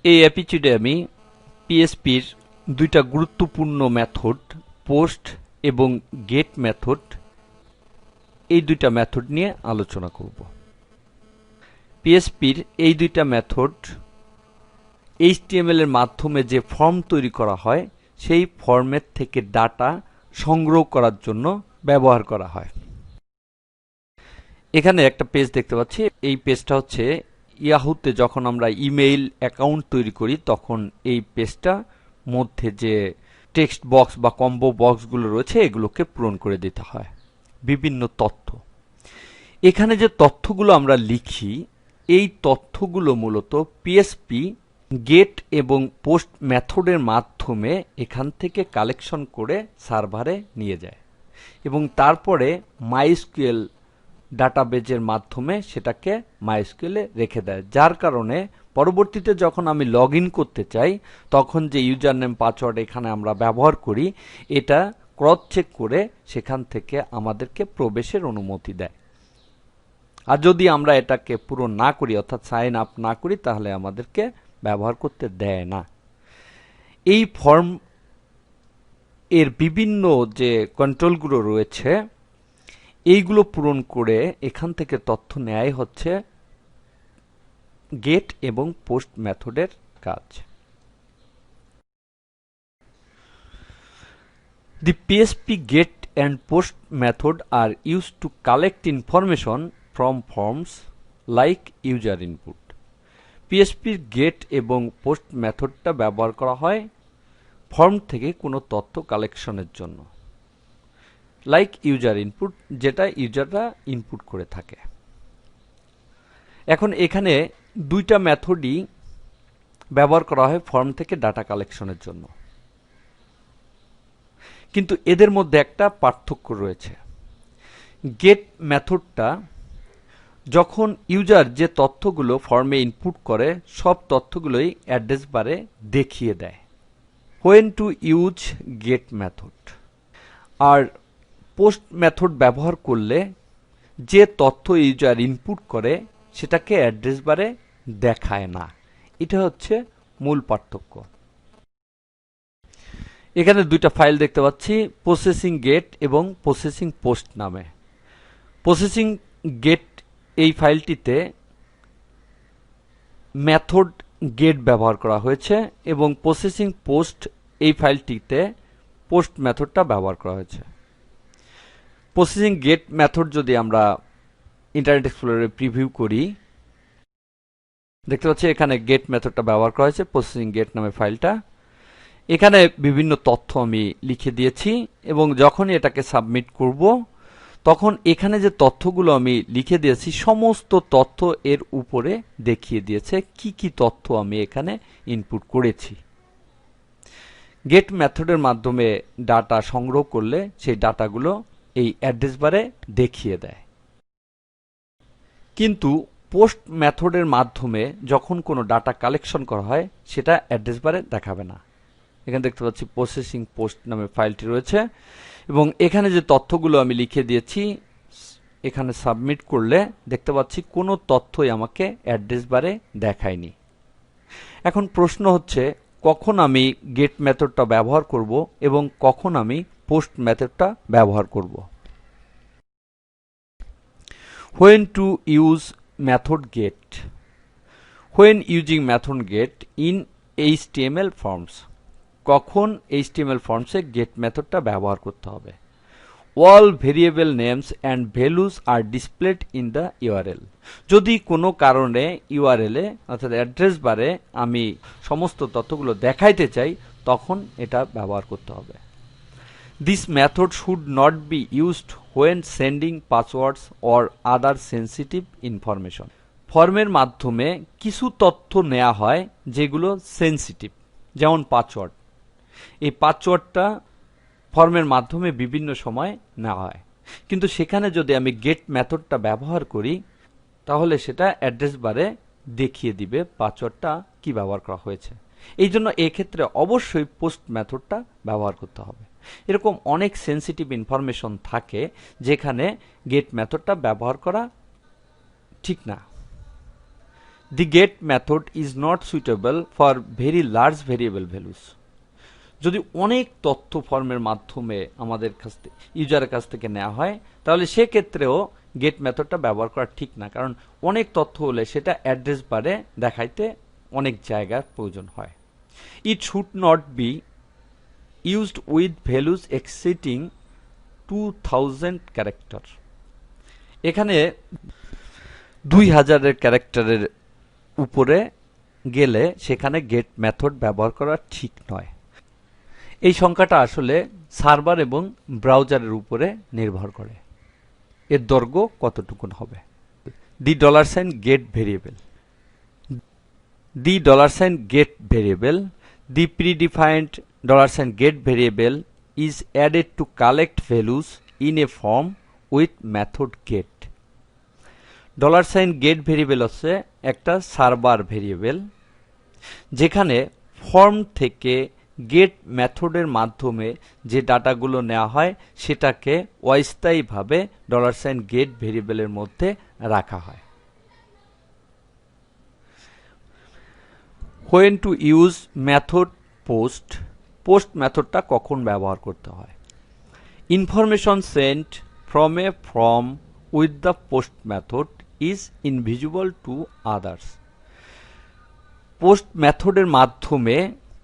এই এপিসোডে আমি পিএসপির দুইটা গুরুত্বপূর্ণ মেথড পোস্ট এবং গেট মেথড এই দুইটা মেথড নিয়ে আলোচনা করব। পিএসপির এই দুইটা মেথড এইচটিএমএল এর মাধ্যমে যে ফর্ম তৈরি করা হয় সেই ফর্মের থেকে ডাটা সংগ্রহ করার জন্য ব্যবহার করা হয়। এখানে একটা পেজ দেখতে পাচ্ছি। এই পেজটা হচ্ছে ইয়াহুতে যখন আমরা ইমেইল অ্যাকাউন্ট তৈরি করি তখন এই পেজটা মধ্যে যে টেক্সট বক্স বা কম্বো বক্সগুলো রয়েছে এগুলোকে পূরণ করে দিতে হয় বিভিন্ন তথ্য। এখানে যে তথ্যগুলো আমরা লিখি এই তথ্যগুলো মূলত পিএসপি গেট এবং পোস্ট মেথডের মাধ্যমে এখান থেকে কালেকশন করে সার্ভারে নিয়ে যায় এবং তারপরে মাইএসকিউএল ডাটাবেজের মাধ্যমে সেটাকে মাইএসকিউএলে রেখে দেয়, যার কারণে পরবর্তীতে যখন আমি লগ ইন করতে চাই তখন যে ইউজার নেম পাসওয়ার্ড এখানে আমরা ব্যবহার করি এটা ক্রস চেক করে সেখান থেকে আমাদেরকে প্রবেশের অনুমতি দেয়। আর যদি আমরা এটাকে পূরণ না করি অর্থাৎ সাইন আপ না করি তাহলে আমাদেরকে ব্যবহার করতে দেয় না। এই ফর্ম এর বিভিন্ন যে কন্ট্রোলগুলো রয়েছে এইগুলো পূরণ করে এখান থেকে তথ্য নেয়াই হচ্ছে গেট এবং পোস্ট মেথডের কাজ। The PSP get and post method are used to collect information from forms like user input. PSP get এবং পোস্ট মেথডটা ব্যবহার করা হয় ফর্ম থেকে কোনো তথ্য কালেকশনের জন্য, লাইক ইউজার ইনপুট, যেটা ইউজাররা ইনপুট করে থাকে। এখন এখানে দুইটা মেথডই ব্যবহার করা হয় ফর্ম থেকে ডাটা কালেকশনের জন্য, কিন্তু এদের মধ্যে একটা পার্থক্য রয়েছে। গেট মেথডটা যখন ইউজার যে তথ্যগুলো ফর্মে ইনপুট করে সব তথ্যগুলোই অ্যাড্রেস বারে দেখিয়ে দেয় when to use get method. আর পোস্ট মেথড ব্যবহার করলে যে তথ্য ইউজার ইনপুট করে সেটাকে অ্যাড্রেস বারে দেখায় না। এটা হচ্ছে মূল পার্থক্য। এখানে দুইটা ফাইল দেখতে পাচ্ছি, প্রসেসিং গেট এবং প্রসেসিং পোস্ট নামে। প্রসেসিং গেট এই ফাইলটিতে মেথড গেট ব্যবহার করা হয়েছে এবং প্রসেসিং পোস্ট এই ফাইলটিতে পোস্ট মেথডটা ব্যবহার করা হয়েছে। প্রসেসিং গেট মেথড যদি আমরা ইন্টারনেট এক্সপ্লোরারে প্রিভিউ করি দেখতে পাচ্ছি এখানে গেট মেথডটা ব্যবহার করা হয়েছে প্রসেসিং গেট নামে ফাইলটা। এখানে বিভিন্ন তথ্য আমি লিখে দিয়েছি এবং যখনই এটাকে সাবমিট করব তখন এখানে যে তথ্যগুলো আমি লিখে দিয়েছি সমস্ত তথ্য এর উপরে দেখিয়ে দিয়েছে কি কি তথ্য আমি এখানে ইনপুট করেছি। গেট মেথডের মাধ্যমে ডাটা সংগ্রহ করলে সেই ডাটাগুলো এই অ্যাড্রেস বারে দেখিয়ে দেয়, কিন্তু পোস্ট মেথডের মাধ্যমে যখন কোনো ডাটা কালেকশন করা হয় সেটা অ্যাড্রেস বারে দেখাবে না। এখানে দেখতে পাচ্ছি প্রসেসিং পোস্ট নামে ফাইলটি রয়েছে এবং এখানে যে তথ্যগুলো আমি লিখে দিয়েছি এখানে সাবমিট করলে দেখতে পাচ্ছি কোনো তথ্যই আমাকে অ্যাড্রেস বারে দেখায়নি। এখন প্রশ্ন হচ্ছে কখন আমি গেট মেথডটা ব্যবহার করব এবং কখন আমি পোস্ট মেথডটা ব্যবহার করব। When to use method get? When using method get in HTML forms. কখন HTML ফর্মসে গেট মেথডটা ব্যবহার করতে হবে। All variable names and values are displayed in the URL. যদি কোনো কারণে URL এ অর্থাৎ অ্যাড্রেস বারে আমি সমস্ত তথ্যগুলো দেখাইতে চাই তখন এটা ব্যবহার করতে হবে। This method should not be used when sending passwords or other sensitive information. ফর্মের মাধ্যমে কিছু তথ্য নেওয়া হয় যেগুলো সেনসিটিভ, যেমন পাসওয়ার্ড। এই পাসওয়ার্ডটা ফর্মের মাধ্যমে বিভিন্ন সময় নেওয়া হয়, কিন্তু সেখানে যদি আমি গেট মেথডটা ব্যবহার করি তাহলে সেটা অ্যাড্রেস বারে দেখিয়ে দিবে পাসওয়ার্ডটা কি ব্যবহার করা হয়েছে। এই জন্য এক্ষেত্রে অবশ্যই পোস্ট মেথডটা ব্যবহার করতে হবে। এরকম অনেক সেনসিটিভ ইনফরমেশন থাকে যেখানে গেট মেথডটা ব্যবহার করা ঠিক না। The get method is not suitable for very large variable values. যদি অনেক তথ্য ফর্মের মাধ্যমে আমাদের কাছ থেকে ইউজারের কাছ থেকে নেওয়া হয় তাহলে সেক্ষেত্রেও গেট মেথডটা ব্যবহার করা ঠিক না, কারণ অনেক তথ্য হলে সেটা অ্যাড্রেস বারে দেখাইতে অনেক জায়গার প্রয়োজন হয়। It should not be used with values exceeding 2000 character. এখানে 2000 ক্যারেক্টারের উপরে গেলে সেখানে গেট মেথড ব্যবহার করা ঠিক নয়। এই সংখ্যাটা আসলে সার্ভার এবং ব্রাউজারের উপরে নির্ভর করে এর দৈর্ঘ্য কতটুকুন হবে। দি $sign get variable. The $sign get variable, the predefined $sign get variable is added to collect values in a form with method get. $sign get variable হচ্ছে একটা সার্ভার ভেরিয়েবল যেখানে ফর্ম থেকে গেট মেথডের মাধ্যমে যে ডাটাগুলো নেওয়া হয় সেটাকে অস্থায়ীভাবে $sign get ভেরিয়েবলের মধ্যে রাখা হয়। When to use method post, post মেথডটা কখন ব্যবহার করতে হয়। Information sent from a form with the post method is invisible to others. Post মেথডের মাধ্যমে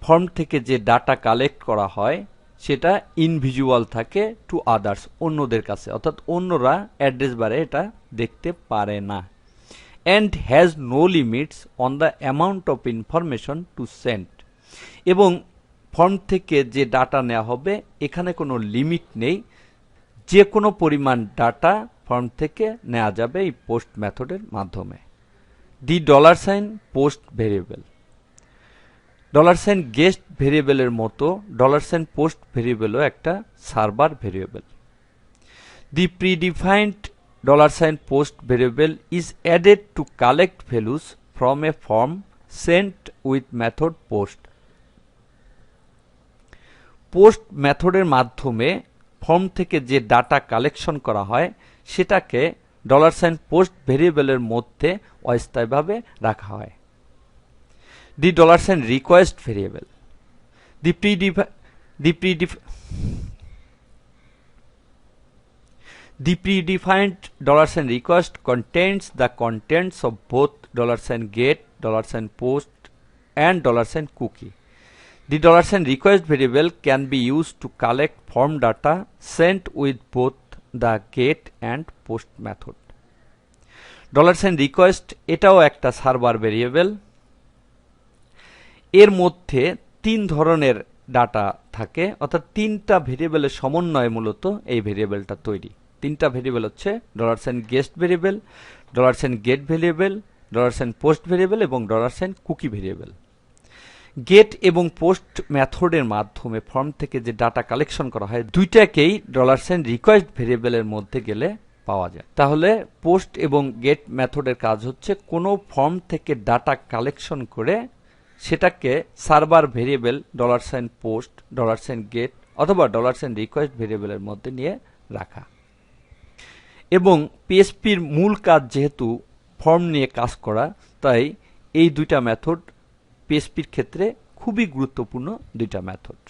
ফর্ম থেকে যে ডাটা কালেক্ট করা হয় সেটা ইনভিজুয়াল থাকে টু আদার্স, অন্যদের কাছে, অর্থাৎ অন্যরা অ্যাড্রেস বারে এটা দেখতে পারে না। and has no limits on the amount of information to send, এবং ফর্ম থেকে যে ডাটা নেওয়া হবে এখানে কোনো লিমিট নেই, যে কোনো পরিমাণ ডাটা ফর্ম থেকে নেওয়া যাবে এই পোস্ট মেথডের মাধ্যমে। দি $sign post variable. $sign guest ভেরিয়েবলের মতো $sign পোস্ট ভেরিয়েবলও একটা server variable. The predefined $sign post variable is added to collect values from a form sent with method post. Post মেথডের মাধ্যমে ফর্ম থেকে যে ডাটা কালেকশন করা হয় সেটাকে $sign post ভেরিয়েবলের মধ্যে অস্থায়ীভাবে রাখা হয়। দি $sign request variable. The predefined $sign request contains the contents of both $sign get, $sign post, and $sign cookie. The $sign request variable can be used to collect form data sent with both the get and post method. $sign request এটাও একটা server variable. এর মধ্যে তিন ধরনের data থাকে, অর্থাৎ তিনটা ভেরিয়েবলের সমন্বয়ে মূলত এই ভেরিয়েবলটা তৈরি। তিনটা ভেরিয়েবল হচ্ছে $sign guest variable, $sign get variable, $sign post variable এবং $sign cookie ভেরিয়েবল। গেট এবং পোস্ট মেথডের মাধ্যমে ফর্ম থেকে যে ডাটা কালেকশন করা হয় দুইটাকেই $sign request ভেরিয়েবলের মধ্যে গেলে পাওয়া যায়। তাহলে পোস্ট এবং গেট মেথডের কাজ হচ্ছে কোনো ফর্ম থেকে ডাটা কালেকশন করে সেটাকে server variable $sign post, $sign get অথবা $sign request ভেরিয়েবলের মধ্যে নিয়ে রাখা। এবং পিএসপির মূল কাজ যেহেতু ফর্ম নিয়ে কাজ করা, তাই এই দুইটা মেথড পিএসপির ক্ষেত্রে খুবই গুরুত্বপূর্ণ দুইটা মেথড।